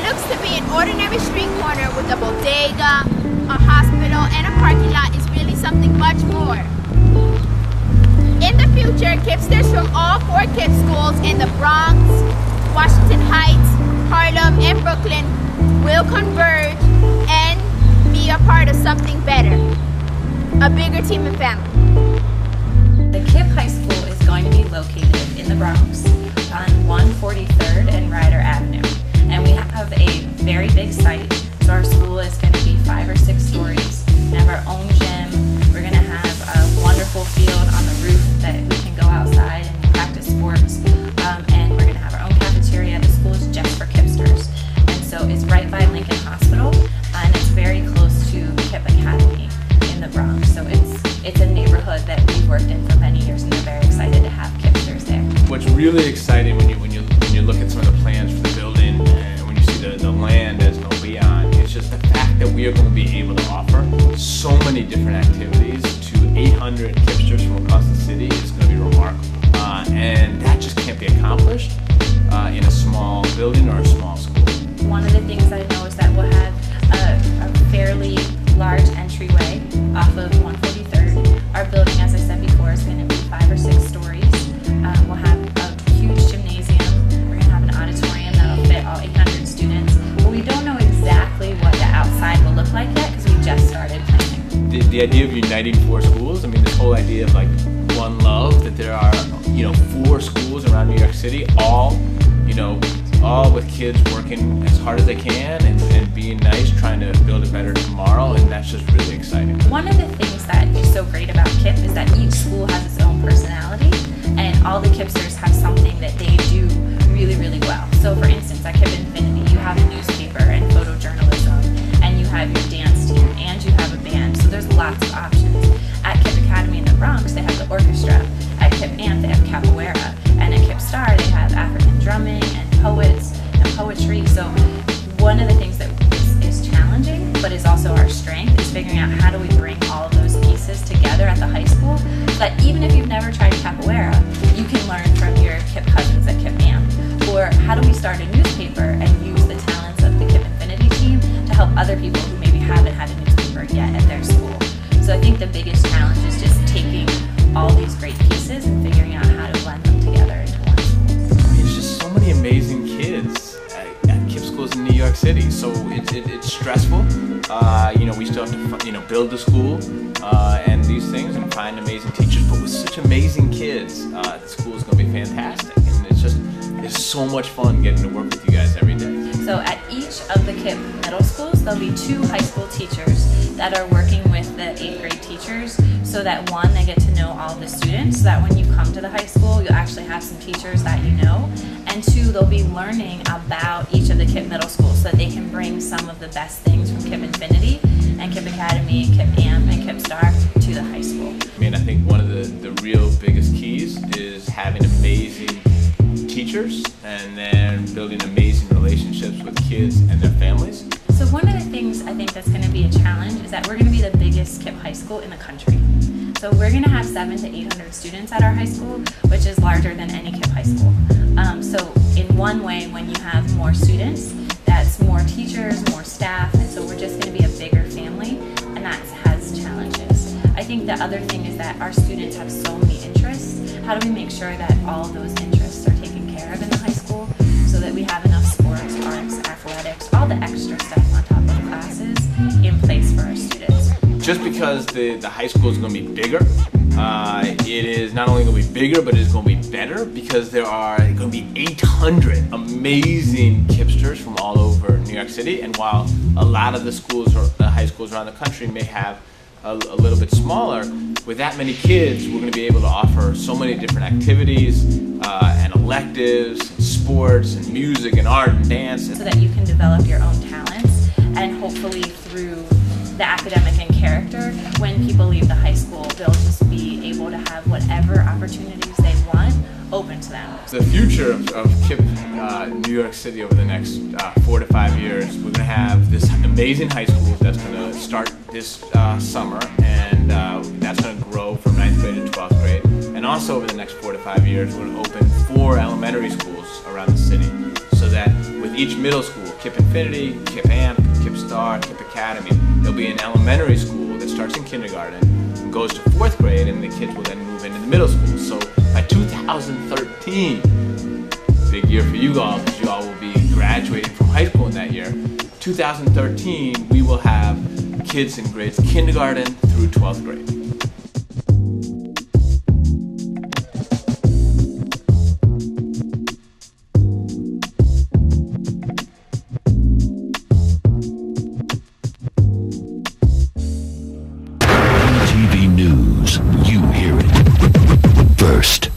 looks to be an ordinary street corner with a bodega, a hospital, and a parking lot is really something much more. In the future, Kipsters from all 4 KIPP schools in the Bronx, Washington Heights, Harlem, and Brooklyn will converge and be a part of something better, a bigger team and family. The KIPP High School is going to be located in the Bronx on 143rd and Ryder Avenue. And we have a very big site, so our school is going to be 5 or 6 stories. We have our own gym. We're going to have a wonderful field on the roof that we can go outside and practice sports. And we're going to have our own cafeteria. The school is just for Kipsters. And so it's right by Lincoln Hospital, and it's very close to KIPP Academy in the Bronx. So it's a neighborhood that we've worked in for many years, and we're very excited to have Kipsters there. What's really exciting when you look at some of the plans for the building and when you see the land that's going to be on, it's just the fact that we are going to be able to offer so many different activities to 800 Kipsters from across the city is going to be remarkable. And that just can't be accomplished in a small building or a small school. One of the things I know is that we'll have a fairly large entryway off of 143rd. Our building, as I said before, is going to be 5 or 6 stories. We'll have a huge gymnasium. We're going to have an auditorium that'll fit all 800 students. But we don't know exactly what the outside will look like yet because we just started planning. The idea of uniting 4 schools, I mean, this whole idea of like one love, that there are 4 schools around New York City, all with kids working as hard as they can and being nice, trying to build a better tomorrow, and that's just really exciting. One of the things that is so great about KIPP is that each school has its own personality, and all the Kipsters have something that they do really, really well. So for instance, at KIPP Infinity, you have a newspaper and photojournalism, and you have your dance team, and you have a band, so there's lots of options. At KIPP Academy in the Bronx, they have the orchestra. At KIPP Amp, they have capoeira, and at KIPP Star, they have African drumming and poets and poetry. So one of the things that is challenging, but is also our strength, is figuring out how do we bring all of those pieces together at the high school, so that even if you've never tried capoeira, you can learn from your KIPP cousins at KIPP Amp. Or how do we start a newspaper and use the talents of the KIPP Infinity team to help other people who maybe haven't had a newspaper yet at their school. So I think the biggest challenge is just taking all these great pieces and figuring out how to blend them together into one school. I mean, it's just so many amazing kids at KIPP schools in New York City. So it's stressful. We still have to build the school and these things and find amazing teachers. But with such amazing kids, the school is going to be fantastic. And it's so much fun getting to work with you guys every day. So at each of the KIPP middle schools, there'll be 2 high school teachers that are working with the 8th grade teachers, so that 1, they get to know all the students, so that when you come to the high school, you'll actually have some teachers that you know, and 2, they'll be learning about each of the KIPP middle schools, so that they can bring some of the best things from KIPP Infinity and KIPP Academy, KIPP Amp, and KIPP Star to the high school. I mean, I think one of the real biggest keys is having amazing teachers and then building amazing relationships with kids and their families. So one of the things I think that's going to be a challenge is that we're going to be the biggest KIPP high school in the country. So we're going to have 700 to 800 students at our high school, which is larger than any KIPP high school. So in one way, when you have more students, that's more teachers, more staff, and so we're just going to be a bigger family, and that has challenges. I think the other thing is that our students have so many interests. How do we make sure that all of those interests are taken care of in the high school, so that we have enough sports, arts, athletics, all the extra stuff on top of classes in place for our students? Just because the high school is going to be bigger, it is not only going to be bigger, but it's going to be better, because there are going to be 800 amazing Kipsters from all over New York City. And while a lot of the schools or the high schools around the country may have a little bit smaller, with that many kids, we're going to be able to offer so many different activities and electives, and sports, and music, and art, and dance. So that you can develop your own talents, and hopefully through the academic and character, when people leave the high school, they'll just be able to have whatever opportunities they want open to them. The future of KIPP New York City over the next 4 to 5 years, we're going to have this amazing high school that's going to start this summer, and that's going to grow from 9th grade to 12th grade. And also over the next 4 to 5 years, we're going to open 4 elementary schools around the city, so that with each middle school, KIPP Infinity, KIPP Amp, KIPP Star, KIPP Academy. There'll be an elementary school that starts in kindergarten and goes to 4th grade, and the kids will then move into the middle school. So by 2013, big year for you all, because you all will be graduating from high school in that year. 2013, we will have kids in grades kindergarten through 12th grade. TV News, you hear it first.